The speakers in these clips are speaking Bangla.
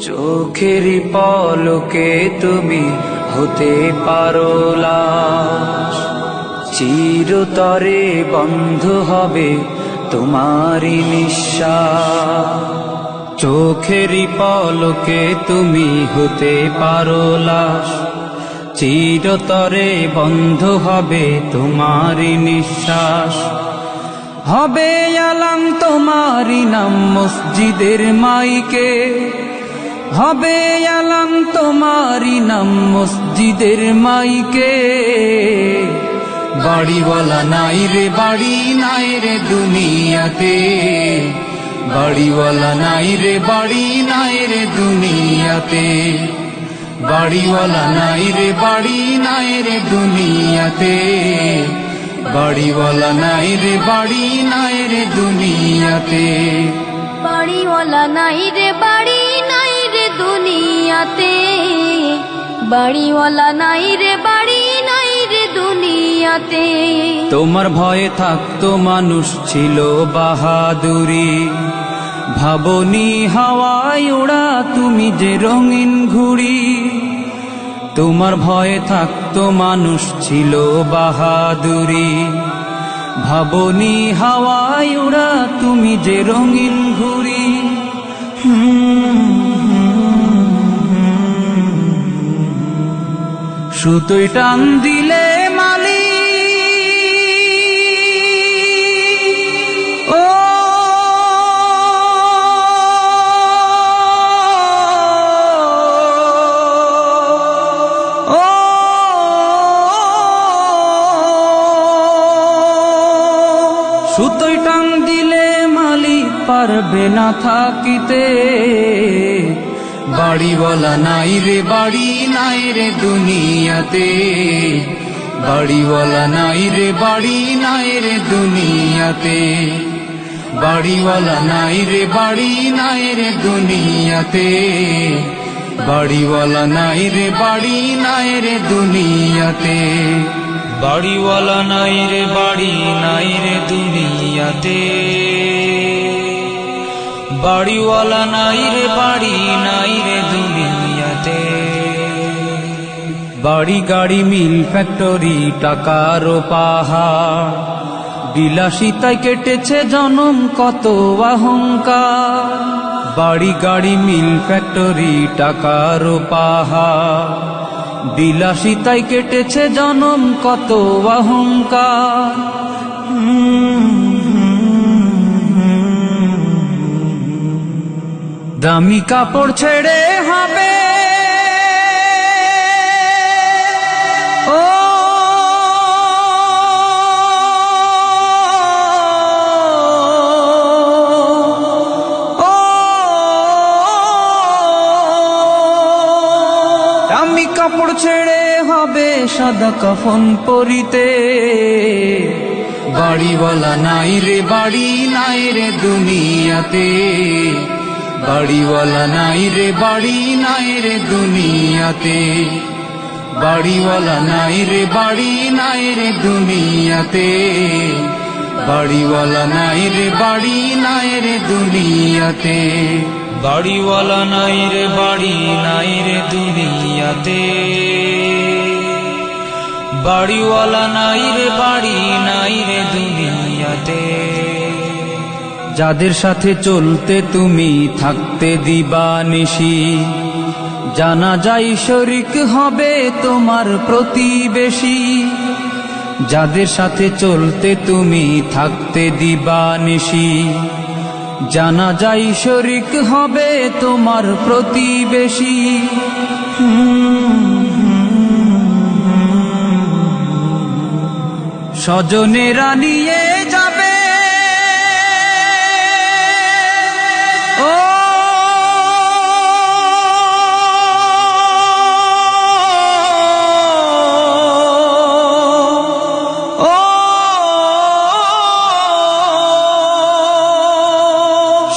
চোখের পলকে তুমি হতে পারো লাশ, চিরতরে বন্ধ হবে তোমারই নিঃশ্বাস। চোখের পলকে তুমি হতে পারো লাশ, চিরতরে বন্ধ হবে তোমারই নিঃশ্বাস। হবে আলাম তোমারই নাম মসজিদের মাইকে, হবে আলাম তোমারই নাম মসজিদের মাইকে। বাড়িওয়ালা নাই রে বাড়ি নাই রে দুনিয়াতে, বাড়িওয়ালা নাই রে বাড়ি নাই রে দুনিয়াতে, বাড়িওয়ালা নাই রে বাড়ি নাই রে দুনিয়াতে, বাড়িওয়ালা নাই রে বাড়ি নাই রে দুনিয়াতে। বাড়িওয়ালা নাই রে বাড়ি নাই রে দুনিয়াতে, বাড়িওয়ালা নাই রে বাড়ি নাই রে দুনিয়াতে। তোমার ভয়ে থাকতো মানুষ ছিল বাহাদুরি, ভাবনি হাওয়ায় ওড়া তুমি যে রঙিন ঘুড়ি। তোমার ভয়ে থাকতো মানুষ ছিল বাহাদুরি, ভাবনি হাওয়ায় ওড়া তুমি যে রঙিন ঘুড়ি। সুতোয় টান দিলে মালি ও সুতোয় টান দিলে মালিক পারবে না থাকিতে। বাড়িওয়ালা নাই রে বাড়ি নাই রে দুনিয়াতে, বাড়িওয়ালা নাই রে বাড়ি নাই রে দুনিয়াতে, বাড়িওয়ালা নাই রে বাড়ি নাই রে দুনিয়াতে, বাড়িওয়ালা নাই রে বাড়ি নাই রে দুনিয়াতে, বাড়িওয়ালা নাই রে বাড়ি নাই রে দুনিয়াতে, বাড়িওয়ালা নাই রে বাড়ি নাই রে দুনিয়াতে। বাড়ি গাড়ি মিল ফ্যাক্টরি টাকার পাহাড়, বিলাসিতায় কেটেছে জনম কত অহংকার। বাড়ি গাড়ি মিল ফ্যাক্টরি টাকার পাহাড়, বিলাসিতায় কেটেছে জনম কত অহংকার। দামি কাপড় ছেড়ে হবে ও দামি কাপড় ছেড়ে হবে সাদা কাফন পরিতে। বাড়িওয়ালা নাই রে বাড়ি নাই রে দুনিয়াতে, বাড়িওয়ালা নাই রে বাড়ি নাই রে দুনিয়াতে, বাড়িওয়ালা নাই রে বাড়ি নাই রে দুনিয়াতে, বাড়িওয়ালা নাই রে বাড়ি নাই রে দুনিয়াতে, বাড়িওয়ালা নাই রে বাড়ি নাই রে দুনিয়াতে, বাড়িওয়ালা নাই রে বাড়ি নাই রে দুনিয়াতে। যাদের সাথে চলতে তুমি থাকতে দিবানিশি, জানা যায় শরিক হবে তোমার প্রতিবেশী। যাদের সাথে চলতে তুমি থাকতে দিবানিশি, জানা যায় শরিক হবে তোমার প্রতিবেশী। স্বজনেরা নিয়ে যাবে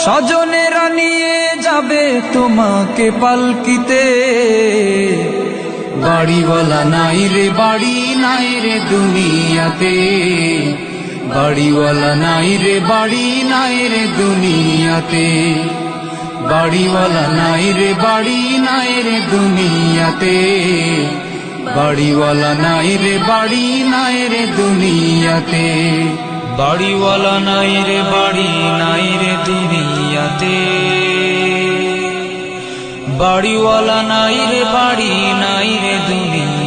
স্বজনেরা নিয়ে যাবে তোমাকে পালকিতে, বাড়িওয়ালা নাই রে বাড়ি নাই রে দুনিয়াতে, বাড়িওয়ালা নাই রে বাড়ি নাই রে দুনিয়াতে, বাড়িওয়ালা নাই রে বাড়ি নাই রে দুনিয়াতে, বাড়িওয়ালা নাই রে বাড়ি নাই রে দুনিয়াতে, বাড়িওয়ালা নাই রে বাড়ি নাই রে দুনিয়াতে, বাড়িওয়ালা নাই রে বাড়ি নাই রে দুনিয়াতে।